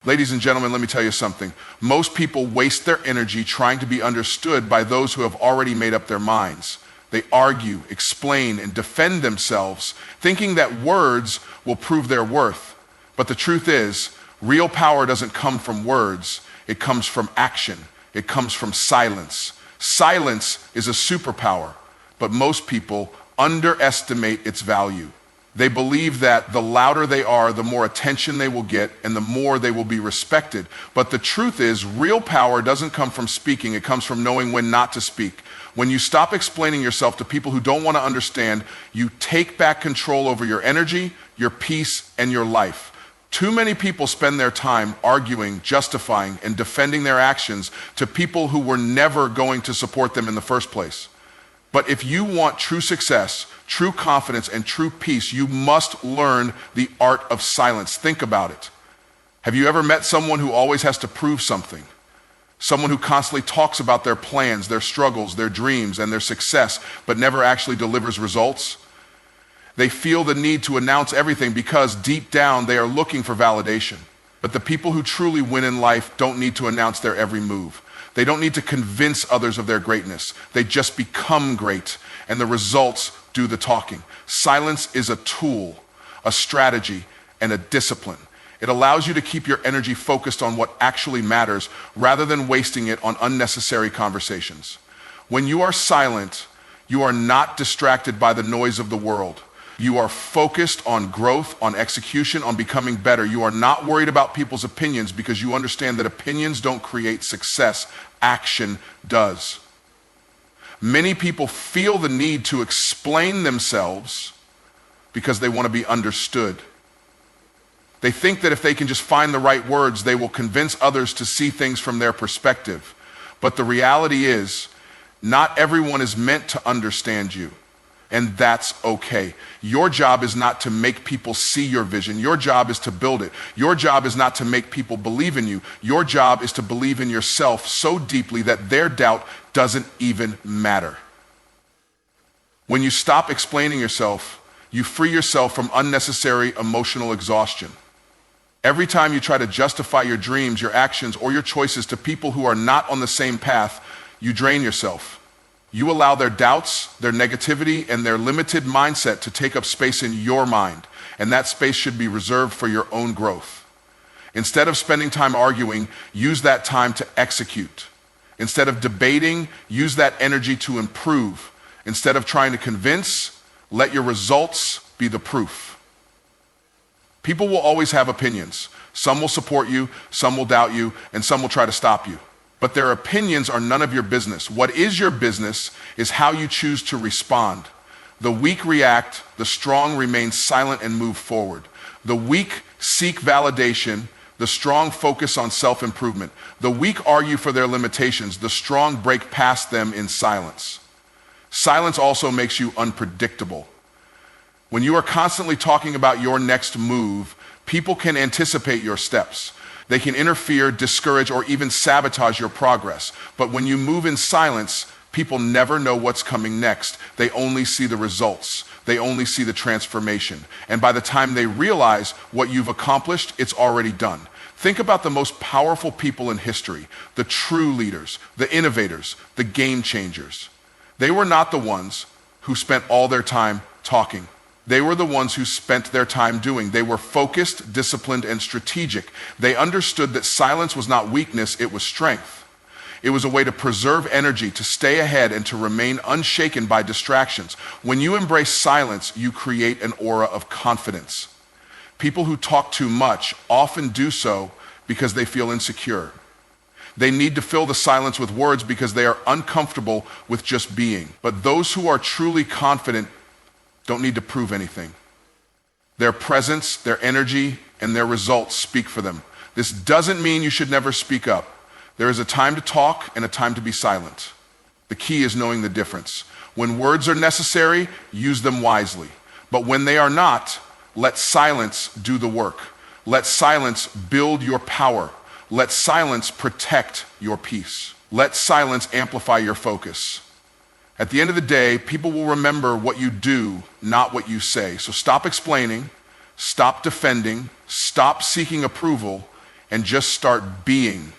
Ladies and gentlemen, let me tell you something. Most people waste their energy trying to be understood by those who have already made up their minds. They argue, explain, and defend themselves, thinking that words will prove their worth. But the truth is, real power doesn't come from words. It comes from action. It comes from silence. Silence is a superpower, but most people underestimate its value. They believe that the louder they are, the more attention they will get and the more they will be respected. But the truth is, real power doesn't come from speaking. It comes from knowing when not to speak. When you stop explaining yourself to people who don't want to understand, you take back control over your energy, your peace, and your life. Too many people spend their time arguing, justifying, and defending their actions to people who were never going to support them in the first place. But if you want true success, true confidence, and true peace, you must learn the art of silence. Think about it. Have you ever met someone who always has to prove something? Someone who constantly talks about their plans, their struggles, their dreams, and their success, but never actually delivers results? They feel the need to announce everything because deep down they are looking for validation. But the people who truly win in life don't need to announce their every move. They don't need to convince others of their greatness. They just become great, and the results do the talking. Silence is a tool, a strategy, and a discipline. It allows you to keep your energy focused on what actually matters rather than wasting it on unnecessary conversations. When you are silent, you are not distracted by the noise of the world. You are focused on growth, on execution, on becoming better. You are not worried about people's opinions because you understand that opinions don't create success. Action does. Many people feel the need to explain themselves because they want to be understood. They think that if they can just find the right words, they will convince others to see things from their perspective. But the reality is, not everyone is meant to understand you. And that's okay. Your job is not to make people see your vision. Your job is to build it. Your job is not to make people believe in you. Your job is to believe in yourself so deeply that their doubt doesn't even matter. When you stop explaining yourself, you free yourself from unnecessary emotional exhaustion. Every time you try to justify your dreams, your actions, or your choices to people who are not on the same path, you drain yourself. You allow their doubts, their negativity, and their limited mindset to take up space in your mind, and that space should be reserved for your own growth. Instead of spending time arguing, use that time to execute. Instead of debating, use that energy to improve. Instead of trying to convince, let your results be the proof. People will always have opinions. Some will support you, some will doubt you, and some will try to stop you. But their opinions are none of your business. What is your business is how you choose to respond. The weak react, the strong remain silent and move forward. The weak seek validation, the strong focus on self-improvement. The weak argue for their limitations, the strong break past them in silence. Silence also makes you unpredictable. When you are constantly talking about your next move, people can anticipate your steps. They can interfere, discourage, or even sabotage your progress. But when you move in silence, people never know what's coming next. They only see the results. They only see the transformation. And by the time they realize what you've accomplished, it's already done. Think about the most powerful people in history, the true leaders, the innovators, the game changers. They were not the ones who spent all their time talking. They were the ones who spent their time doing. They were focused, disciplined, and strategic. They understood that silence was not weakness, it was strength. It was a way to preserve energy, to stay ahead, and to remain unshaken by distractions. When you embrace silence, you create an aura of confidence. People who talk too much often do so because they feel insecure. They need to fill the silence with words because they are uncomfortable with just being. But those who are truly confident don't need to prove anything. Their presence, their energy, and their results speak for them. This doesn't mean you should never speak up. There is a time to talk and a time to be silent. The key is knowing the difference. When words are necessary, use them wisely. But when they are not, let silence do the work. Let silence build your power. Let silence protect your peace. Let silence amplify your focus. At the end of the day, people will remember what you do, not what you say. So stop explaining, stop defending, stop seeking approval, and just start being.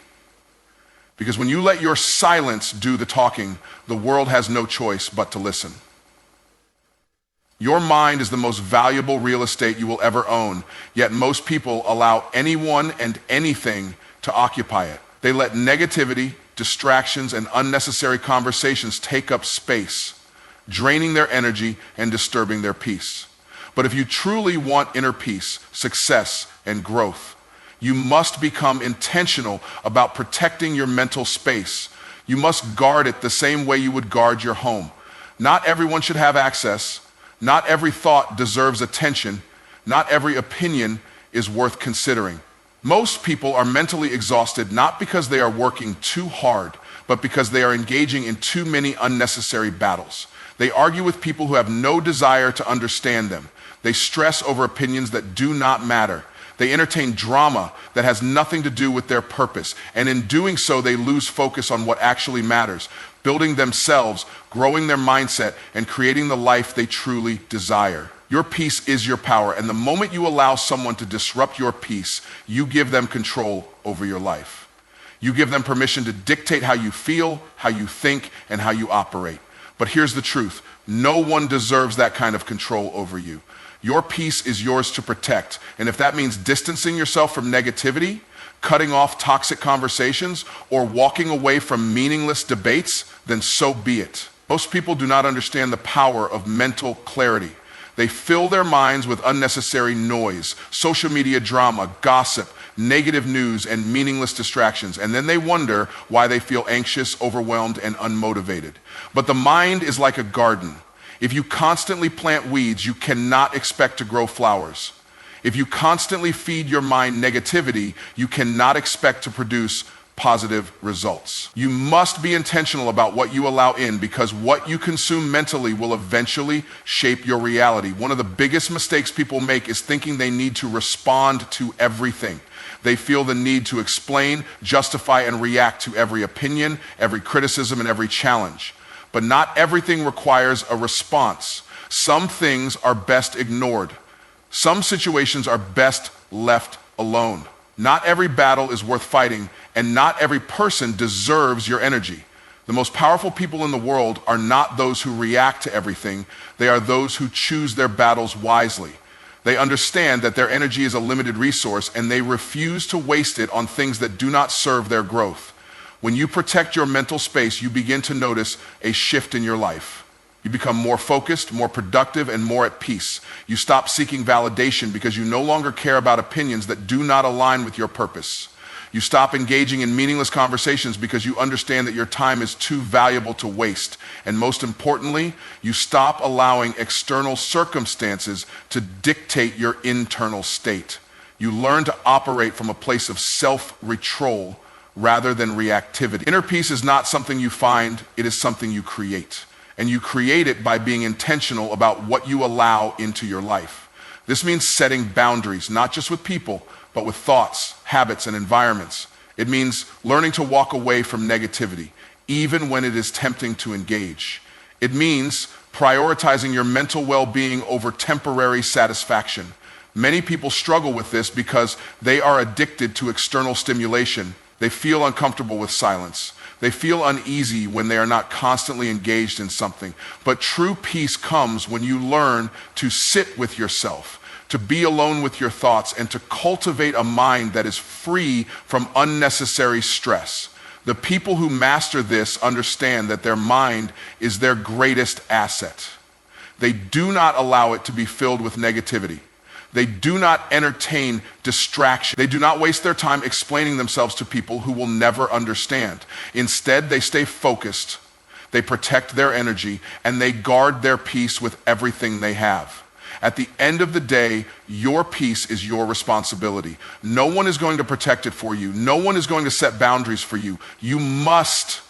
Because when you let your silence do the talking, the world has no choice but to listen. Your mind is the most valuable real estate you will ever own, yet most people allow anyone and anything to occupy it. They let negativity, distractions, and unnecessary conversations take up space, draining their energy and disturbing their peace. But if you truly want inner peace, success, and growth, you must become intentional about protecting your mental space. You must guard it the same way you would guard your home. Not everyone should have access. Not every thought deserves attention. Not every opinion is worth considering. Most people are mentally exhausted not because they are working too hard, but because they are engaging in too many unnecessary battles. They argue with people who have no desire to understand them. They stress over opinions that do not matter. They entertain drama that has nothing to do with their purpose. And in doing so, they lose focus on what actually matters, building themselves, growing their mindset, and creating the life they truly desire. Your peace is your power, and the moment you allow someone to disrupt your peace, you give them control over your life. You give them permission to dictate how you feel, how you think, and how you operate. But here's the truth. No one deserves that kind of control over you. Your peace is yours to protect. And if that means distancing yourself from negativity, cutting off toxic conversations, or walking away from meaningless debates, then so be it. Most people do not understand the power of mental clarity. They fill their minds with unnecessary noise, social media drama, gossip, negative news, and meaningless distractions. And then they wonder why they feel anxious, overwhelmed, and unmotivated. But the mind is like a garden. If you constantly plant weeds, you cannot expect to grow flowers. If you constantly feed your mind negativity, you cannot expect to produce positive results. You must be intentional about what you allow in, because what you consume mentally will eventually shape your reality. One of the biggest mistakes people make is thinking they need to respond to everything. They feel the need to explain, justify, and react to every opinion, every criticism, and every challenge. But not everything requires a response. Some things are best ignored. Some situations are best left alone. Not every battle is worth fighting, and not every person deserves your energy. The most powerful people in the world are not those who react to everything. They are those who choose their battles wisely. They understand that their energy is a limited resource, and they refuse to waste it on things that do not serve their growth. When you protect your mental space, you begin to notice a shift in your life. You become more focused, more productive, and more at peace. You stop seeking validation because you no longer care about opinions that do not align with your purpose. You stop engaging in meaningless conversations because you understand that your time is too valuable to waste. And most importantly, you stop allowing external circumstances to dictate your internal state. You learn to operate from a place of self-control rather than reactivity. Inner peace is not something you find, it is something you create. And you create it by being intentional about what you allow into your life. This means setting boundaries, not just with people, but with thoughts, habits, and environments. It means learning to walk away from negativity, even when it is tempting to engage. It means prioritizing your mental well-being over temporary satisfaction. Many people struggle with this because they are addicted to external stimulation. They feel uncomfortable with silence. They feel uneasy when they are not constantly engaged in something. But true peace comes when you learn to sit with yourself, to be alone with your thoughts, and to cultivate a mind that is free from unnecessary stress. The people who master this understand that their mind is their greatest asset. They do not allow it to be filled with negativity. They do not entertain distraction. They do not waste their time explaining themselves to people who will never understand. Instead, they stay focused, they protect their energy, and they guard their peace with everything they have. At the end of the day, your peace is your responsibility. No one is going to protect it for you. No one is going to set boundaries for you. You must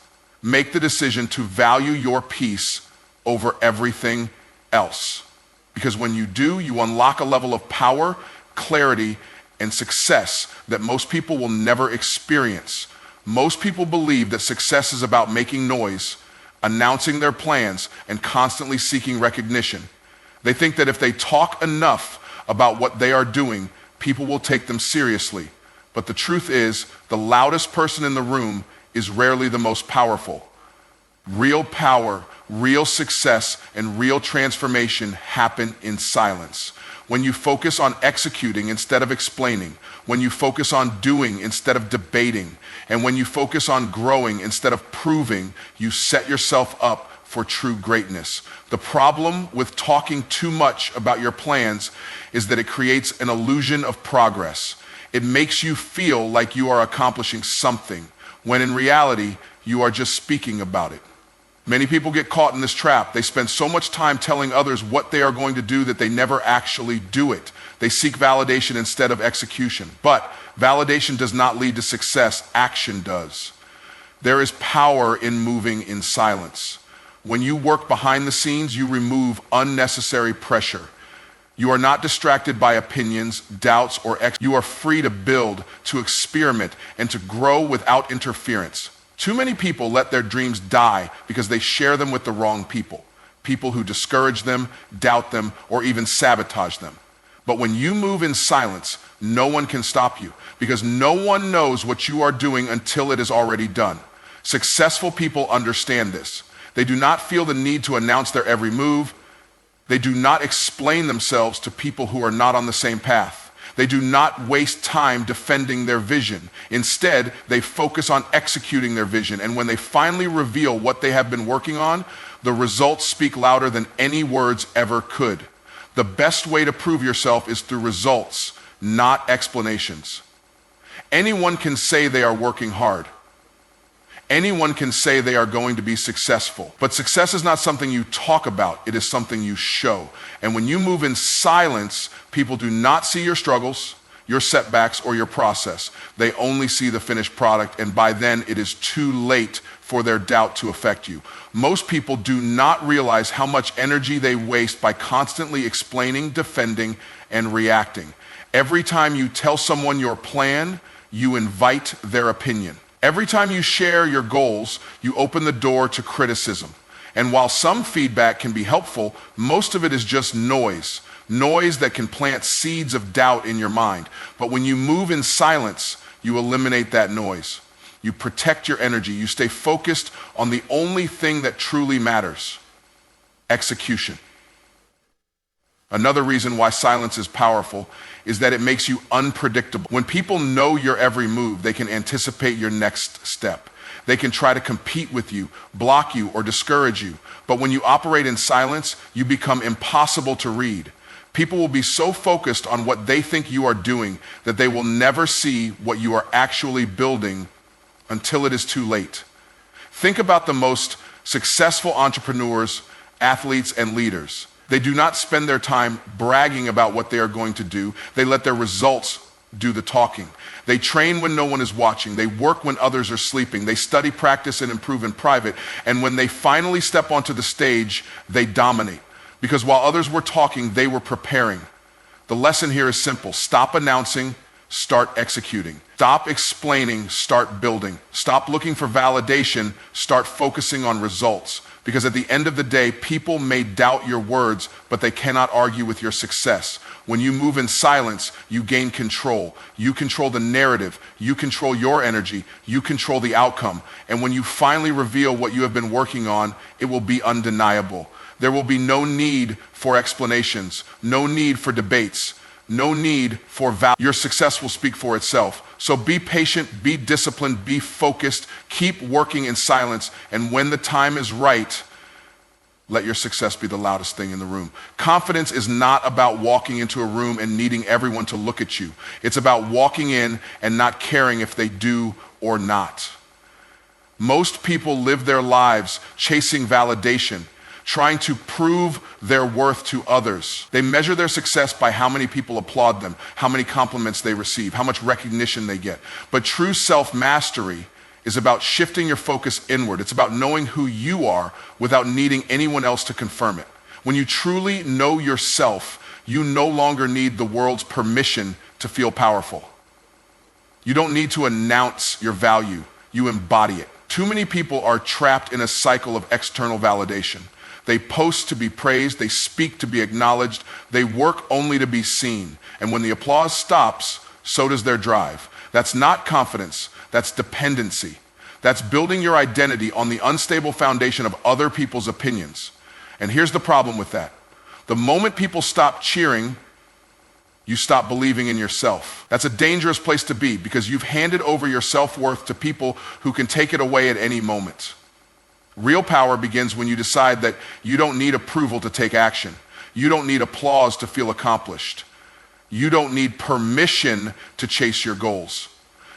make the decision to value your peace over everything else. Because when you do, you unlock a level of power, clarity, and success that most people will never experience. Most people believe that success is about making noise, announcing their plans, and constantly seeking recognition. They think that if they talk enough about what they are doing, people will take them seriously. But the truth is, the loudest person in the room is rarely the most powerful. Real power, real success, and real transformation happen in silence. When you focus on executing instead of explaining, when you focus on doing instead of debating, and when you focus on growing instead of proving, you set yourself up for true greatness. The problem with talking too much about your plans is that it creates an illusion of progress. It makes you feel like you are accomplishing something, when in reality, you are just speaking about it. Many people get caught in this trap. They spend so much time telling others what they are going to do that they never actually do it. They seek validation instead of execution. But validation does not lead to success, action does. There is power in moving in silence. When you work behind the scenes, you remove unnecessary pressure. You are not distracted by opinions, doubts, you are free to build, to experiment, and to grow without interference. Too many people let their dreams die because they share them with the wrong people. People who discourage them, doubt them, or even sabotage them. But when you move in silence, no one can stop you because no one knows what you are doing until it is already done. Successful people understand this. They do not feel the need to announce their every move. They do not explain themselves to people who are not on the same path. They do not waste time defending their vision. Instead, they focus on executing their vision. And when they finally reveal what they have been working on, the results speak louder than any words ever could. The best way to prove yourself is through results, not explanations. Anyone can say they are working hard. Anyone can say they are going to be successful. But success is not something you talk about, it is something you show. And when you move in silence, people do not see your struggles, your setbacks, or your process. They only see the finished product, and by then it is too late for their doubt to affect you. Most people do not realize how much energy they waste by constantly explaining, defending, and reacting. Every time you tell someone your plan, you invite their opinion. Every time you share your goals, you open the door to criticism. And while some feedback can be helpful, most of it is just noise. Noise that can plant seeds of doubt in your mind. But when you move in silence, you eliminate that noise. You protect your energy. You stay focused on the only thing that truly matters: execution. Another reason why silence is powerful is that it makes you unpredictable. When people know your every move, they can anticipate your next step. They can try to compete with you, block you, or discourage you. But when you operate in silence, you become impossible to read. People will be so focused on what they think you are doing that they will never see what you are actually building until it is too late. Think about the most successful entrepreneurs, athletes, and leaders. They do not spend their time bragging about what they are going to do. They let their results do the talking. They train when no one is watching. They work when others are sleeping. They study, practice, and improve in private. And when they finally step onto the stage, they dominate. Because while others were talking, they were preparing. The lesson here is simple. Stop announcing, start executing. Stop explaining, start building. Stop looking for validation, start focusing on results. Because at the end of the day, people may doubt your words, but they cannot argue with your success. When you move in silence, you gain control. You control the narrative. You control your energy. You control the outcome. And when you finally reveal what you have been working on, it will be undeniable. There will be no need for explanations, no need for debates, no need for value. Your success will speak for itself. So be patient, be disciplined, be focused, keep working in silence, and when the time is right, let your success be the loudest thing in the room. Confidence is not about walking into a room and needing everyone to look at you. It's about walking in and not caring if they do or not. Most people live their lives chasing validation, trying to prove their worth to others. They measure their success by how many people applaud them, how many compliments they receive, how much recognition they get. But true self-mastery is about shifting your focus inward. It's about knowing who you are without needing anyone else to confirm it. When you truly know yourself, you no longer need the world's permission to feel powerful. You don't need to announce your value, you embody it. Too many people are trapped in a cycle of external validation. They post to be praised, they speak to be acknowledged, they work only to be seen. And when the applause stops, so does their drive. That's not confidence, that's dependency. That's building your identity on the unstable foundation of other people's opinions. And here's the problem with that. The moment people stop cheering, you stop believing in yourself. That's a dangerous place to be because you've handed over your self-worth to people who can take it away at any moment. Real power begins when you decide that you don't need approval to take action. You don't need applause to feel accomplished. You don't need permission to chase your goals.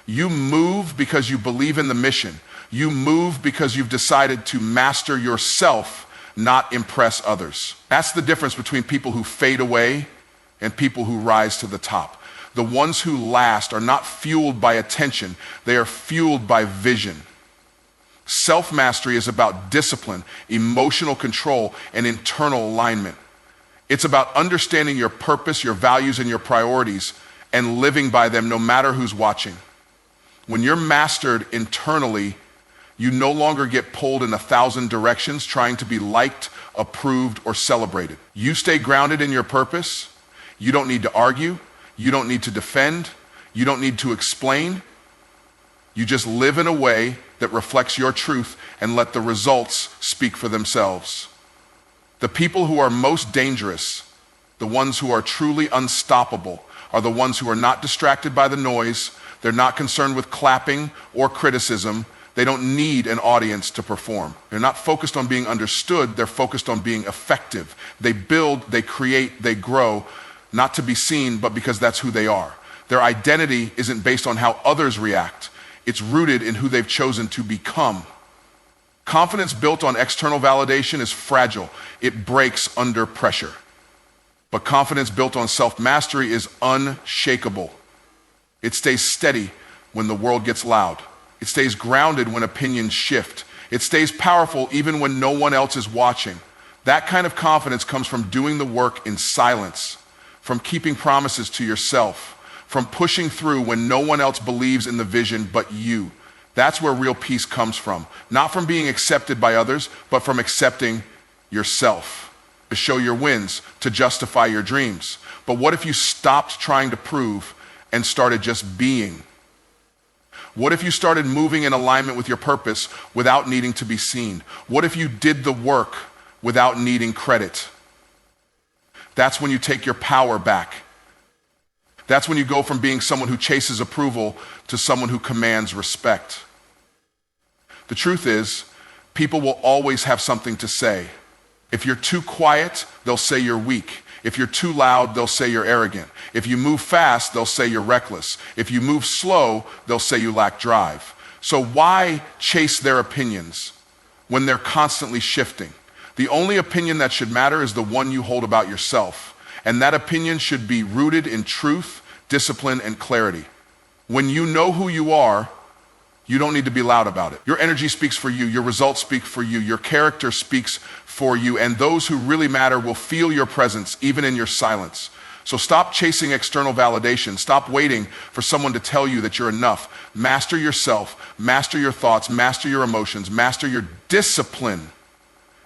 You move because you believe in the mission. You move because you've decided to master yourself, not impress others. That's the difference between people who fade away and people who rise to the top. The ones who last are not fueled by attention, they are fueled by vision. Self-mastery is about discipline, emotional control, and internal alignment. It's about understanding your purpose, your values, and your priorities, and living by them no matter who's watching. When you're mastered internally, you no longer get pulled in 1,000 directions trying to be liked, approved, or celebrated. You stay grounded in your purpose. You don't need to argue. You don't need to defend. You don't need to explain. You just live in a way that reflects your truth and let the results speak for themselves. The people who are most dangerous, the ones who are truly unstoppable, are the ones who are not distracted by the noise. They're not concerned with clapping or criticism. They don't need an audience to perform. They're not focused on being understood. They're focused on being effective. They build, they create, they grow, not to be seen, but because that's who they are. Their identity isn't based on how others react. It's rooted in who they've chosen to become. Confidence built on external validation is fragile. It breaks under pressure. But confidence built on self-mastery is unshakable. It stays steady when the world gets loud. It stays grounded when opinions shift. It stays powerful even when no one else is watching. That kind of confidence comes from doing the work in silence, from keeping promises to yourself, from pushing through when no one else believes in the vision but you. That's where real peace comes from. Not from being accepted by others, but from accepting yourself. To show your wins, to justify your dreams. But what if you stopped trying to prove and started just being? What if you started moving in alignment with your purpose without needing to be seen? What if you did the work without needing credit? That's when you take your power back. That's when you go from being someone who chases approval to someone who commands respect. The truth is, people will always have something to say. If you're too quiet, they'll say you're weak. If you're too loud, they'll say you're arrogant. If you move fast, they'll say you're reckless. If you move slow, they'll say you lack drive. So why chase their opinions when they're constantly shifting? The only opinion that should matter is the one you hold about yourself. And that opinion should be rooted in truth, discipline, and clarity. When you know who you are, you don't need to be loud about it. Your energy speaks for you. Your results speak for you. Your character speaks for you. And those who really matter will feel your presence, even in your silence. So stop chasing external validation. Stop waiting for someone to tell you that you're enough. Master yourself. Master your thoughts. Master your emotions. Master your discipline.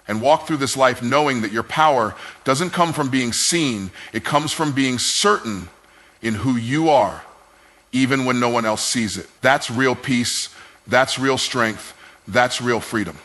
And walk through this life knowing that your power doesn't come from being seen. It comes from being certain in who you are, even when no one else sees it. That's real peace. That's real strength. That's real freedom.